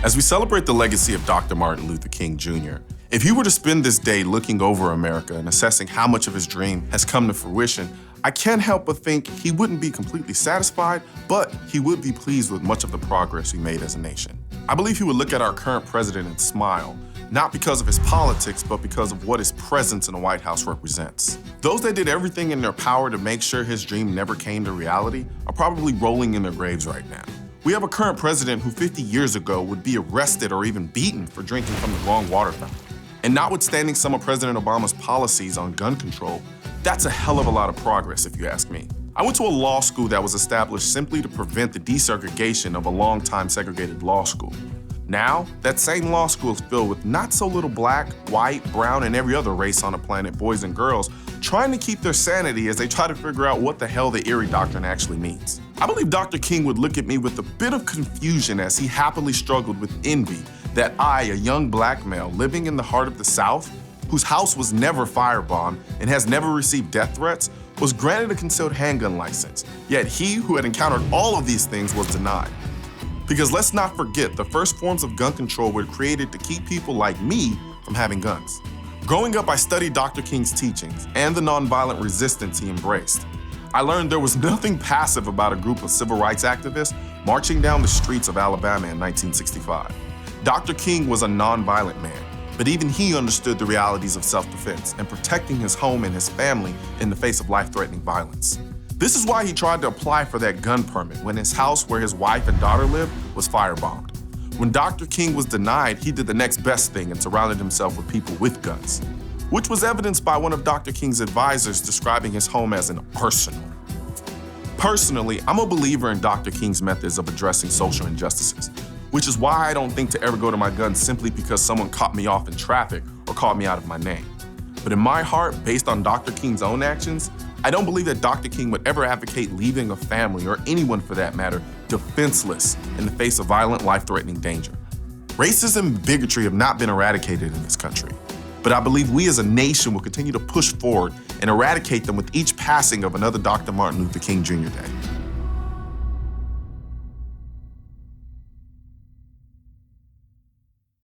As we celebrate the legacy of Dr. Martin Luther King Jr., if he were to spend this day looking over America and assessing how much of his dream has come to fruition, I can't help but think he wouldn't be completely satisfied, but he would be pleased with much of the progress we made as a nation. I believe he would look at our current president and smile, not because of his politics, but because of what his presence in the White House represents. Those that did everything in their power to make sure his dream never came to reality are probably rolling in their graves right now. We have a current president who 50 years ago would be arrested or even beaten for drinking from the wrong water fountain. And notwithstanding some of President Obama's policies on gun control, that's a hell of a lot of progress if you ask me. I went to a law school that was established simply to prevent the desegregation of a long-time segregated law school. Now, that same law school is filled with not so little black, white, brown, and every other race on the planet, boys and girls, trying to keep their sanity as they try to figure out what the hell the Erie Doctrine actually means. I believe Dr. King would look at me with a bit of confusion as he happily struggled with envy that I, a young black male living in the heart of the South, whose house was never firebombed and has never received death threats, was granted a concealed handgun license, yet he who had encountered all of these things was denied. Because let's not forget, the first forms of gun control were created to keep people like me from having guns. Growing up, I studied Dr. King's teachings and the nonviolent resistance he embraced. I learned there was nothing passive about a group of civil rights activists marching down the streets of Alabama in 1965. Dr. King was a nonviolent man, but even he understood the realities of self-defense and protecting his home and his family in the face of life-threatening violence. This is why he tried to apply for that gun permit when his house where his wife and daughter lived was firebombed. When Dr. King was denied, he did the next best thing and surrounded himself with people with guns, which was evidenced by one of Dr. King's advisors describing his home as an arsenal. Personally, I'm a believer in Dr. King's methods of addressing social injustices, which is why I don't think to ever go to my gun simply because someone cut me off in traffic or called me out of my name. But in my heart, based on Dr. King's own actions, I don't believe that Dr. King would ever advocate leaving a family, or anyone for that matter, defenseless in the face of violent, life-threatening danger. Racism and bigotry have not been eradicated in this country, but I believe we as a nation will continue to push forward and eradicate them with each passing of another Dr. Martin Luther King Jr. Day.